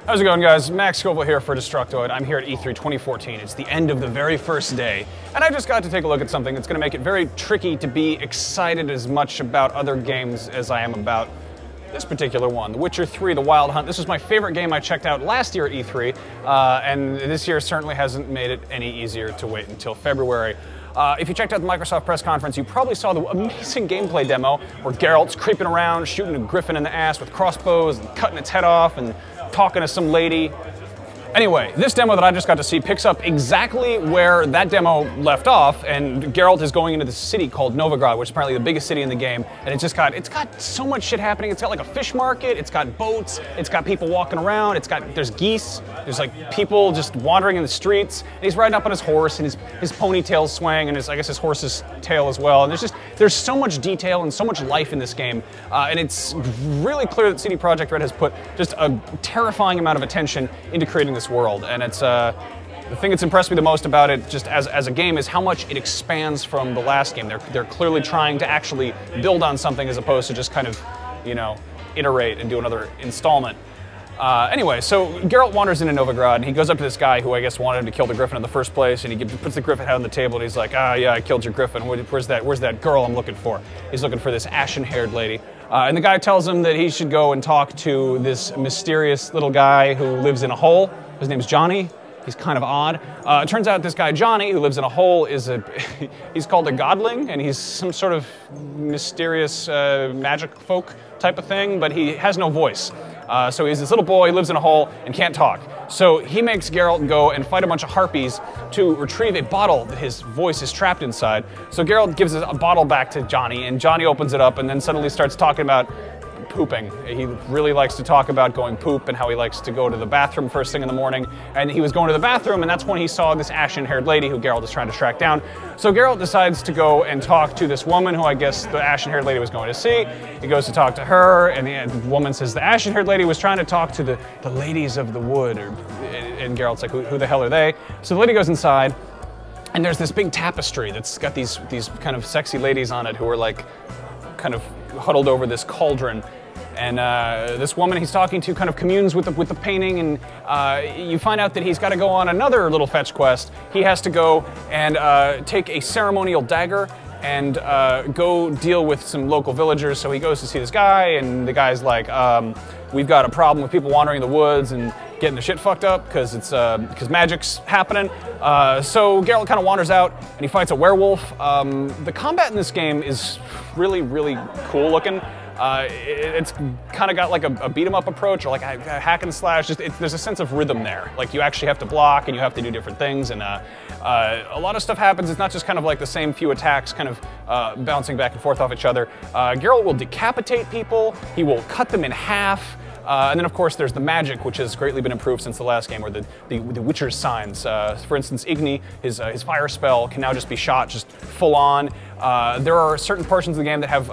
How's it going, guys? Max Scoville here for Destructoid. I'm here at E3 2014. It's the end of the very first day, and I just got to take a look at something that's going to make it very tricky to be excited as much about other games as I am about this particular one, The Witcher 3: The Wild Hunt. This was my favorite game I checked out last year at E3, and this year certainly hasn't made it any easier to wait until February. If you checked out the Microsoft press conference, you probably saw the amazing gameplay demo where Geralt's creeping around, shooting a griffin in the ass with crossbows, and cutting its head off, and talking to some lady. Anyway, this demo that I just got to see picks up exactly where that demo left off, and Geralt is going into this city called Novigrad, which is apparently the biggest city in the game, and it's got so much shit happening. It's got like a fish market, it's got boats, it's got people walking around, there's geese, there's like people just wandering in the streets, and he's riding up on his horse, and his ponytail's swaying, and I guess his horse's tail as well, and there's so much detail and so much life in this game, and it's really clear that CD Projekt Red has put just a terrifying amount of attention into creating this world, and it's the thing that's impressed me the most about it, just as a game, is how much it expands from the last game. They're clearly trying to actually build on something as opposed to just kind of, you know, iterate and do another installment. Anyway, so Geralt wanders into Novigrad, and he goes up to this guy who I guess wanted him to kill the griffin in the first place, and he puts the griffin head on the table, and he's like, "Ah, yeah, I killed your griffin. Where's that girl I'm looking for?" He's looking for this ashen-haired lady. And the guy tells him that he should go and talk to this mysterious little guy who lives in a hole. His name's Johnny. He's kind of odd. It turns out this guy, Johnny, who lives in a hole, he's called a godling, and he's some sort of mysterious magic folk type of thing, but he has no voice. So he's this little boy, he lives in a hole, and can't talk. So he makes Geralt go and fight a bunch of harpies to retrieve a bottle that his voice is trapped inside. So Geralt gives a bottle back to Johnny, and Johnny opens it up and then suddenly starts talking about pooping. He really likes to talk about going poop and how he likes to go to the bathroom first thing in the morning. And he was going to the bathroom, and that's when he saw this ashen-haired lady who Geralt is trying to track down. So Geralt decides to go and talk to this woman who I guess the ashen-haired lady was going to see. He goes to talk to her, and the woman says the ashen-haired lady was trying to talk to the ladies of the wood. And Geralt's like, who the hell are they? So the lady goes inside, and there's this big tapestry that's got these kind of sexy ladies on it who are like kind of huddled over this cauldron. And this woman he's talking to kind of communes with the painting, and you find out that he's got to go on another little fetch quest. He has to go and take a ceremonial dagger and go deal with some local villagers. So he goes to see this guy, and the guy's like, we've got a problem with people wandering in the woods and getting the shit fucked up because magic's happening. So Geralt kind of wanders out and he fights a werewolf. The combat in this game is really, really cool looking. It's kind of got like a beat-em-up approach, or like a hack and slash. There's a sense of rhythm there. Like you actually have to block and you have to do different things, and a lot of stuff happens. It's not just kind of like the same few attacks kind of bouncing back and forth off each other. Geralt will decapitate people. He will cut them in half. And then, of course, there's the magic, which has greatly been improved since the last game, or the Witcher's signs. For instance, Igni, his fire spell, can now just be shot just full on. There are certain portions of the game that have,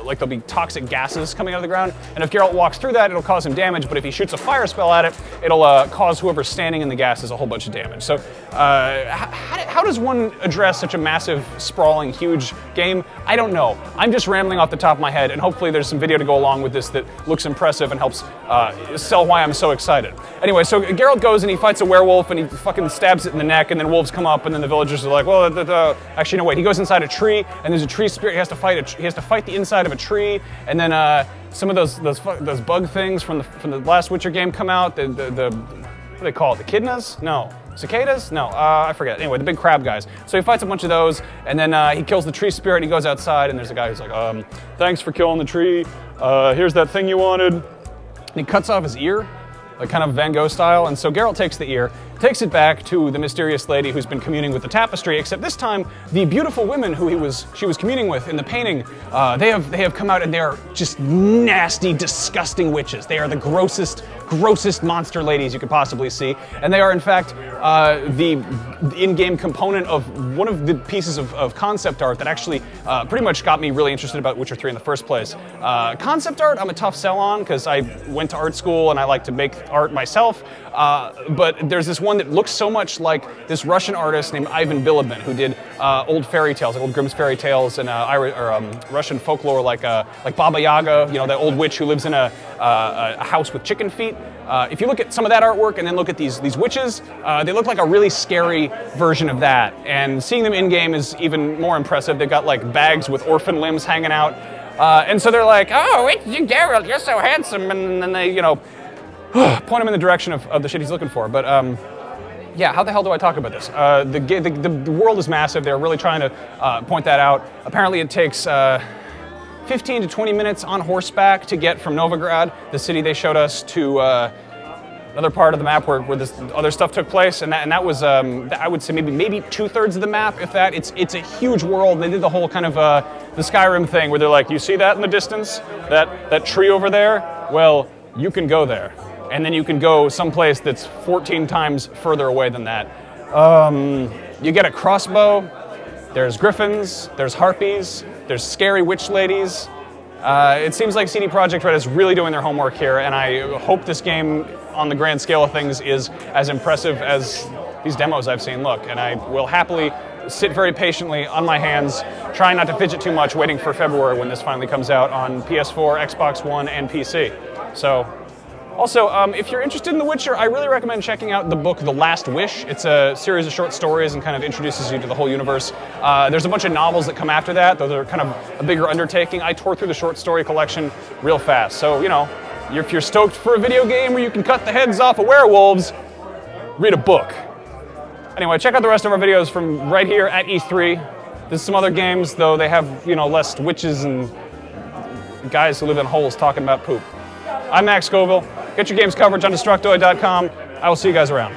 like there'll be toxic gases coming out of the ground, and if Geralt walks through that, it'll cause him damage, but if he shoots a fire spell at it, it'll cause whoever's standing in the gases a whole bunch of damage. So how does one address such a massive, sprawling, huge game? I don't know. I'm just rambling off the top of my head, and hopefully there's some video to go along with this that looks impressive and helps sell why I'm so excited. Anyway, so Geralt goes and he fights a werewolf, and he fucking stabs it in the neck, and then wolves come up, and then the villagers are like, well, actually, no, wait. He goes inside a tree, and there's a tree spirit. He has to fight the inside of a tree, and then some of those bug things from the last Witcher game come out. The what do they call it? The echidnas? No. Cicadas? No, I forget. Anyway, the big crab guys. So he fights a bunch of those, and then he kills the tree spirit, and he goes outside, and there's a guy who's like, thanks for killing the tree. Here's that thing you wanted. And he cuts off his ear, like kind of Van Gogh style, and so Geralt takes the ear, takes it back to the mysterious lady who's been communing with the tapestry, except this time the beautiful women who she was communing with in the painting, they have come out, and they are just nasty, disgusting witches. They are the grossest monster ladies you could possibly see, and they are in fact the in-game component of one of the pieces of concept art that actually pretty much got me really interested about Witcher 3 in the first place. Concept art, I'm a tough sell on because I went to art school and I like to make art myself, but there's this one one that looks so much like this Russian artist named Ivan Bilibin, who did old fairy tales, like old Grimm's fairy tales and Russian folklore, like Baba Yaga, you know, that old witch who lives in a house with chicken feet. If you look at some of that artwork and then look at these witches, they look like a really scary version of that. And seeing them in-game is even more impressive. They've got like bags with orphan limbs hanging out. And so they're like, oh, it's Geralt, you're so handsome. And then they, you know, point him in the direction of the shit he's looking for. But yeah, how the hell do I talk about this? The world is massive. They're really trying to point that out. Apparently it takes 15 to 20 minutes on horseback to get from Novigrad, the city they showed us, to another part of the map where this other stuff took place, and that was I would say maybe 2/3 of the map, if that. It's a huge world. They did the whole kind of the Skyrim thing where they're like, you see that in the distance, that tree over there? Well, you can go there, and then you can go someplace that's 14 times further away than that. You get a crossbow. There's griffins. There's harpies. There's scary witch ladies. It seems like CD Projekt Red is really doing their homework here, and I hope this game, on the grand scale of things, is as impressive as these demos I've seen look. And I will happily sit very patiently on my hands, trying not to fidget too much, waiting for February when this finally comes out on PS4, Xbox One, and PC. So, also, if you're interested in The Witcher, I really recommend checking out the book The Last Wish. It's a series of short stories and kind of introduces you to the whole universe. There's a bunch of novels that come after that, though they're kind of a bigger undertaking. I tore through the short story collection real fast. So, you know, if you're stoked for a video game where you can cut the heads off of werewolves, read a book. Anyway, check out the rest of our videos from right here at E3. There's some other games, though they have, you know, less witches and guys who live in holes talking about poop. I'm Max Scoville. Get your games coverage on Destructoid.com. I will see you guys around.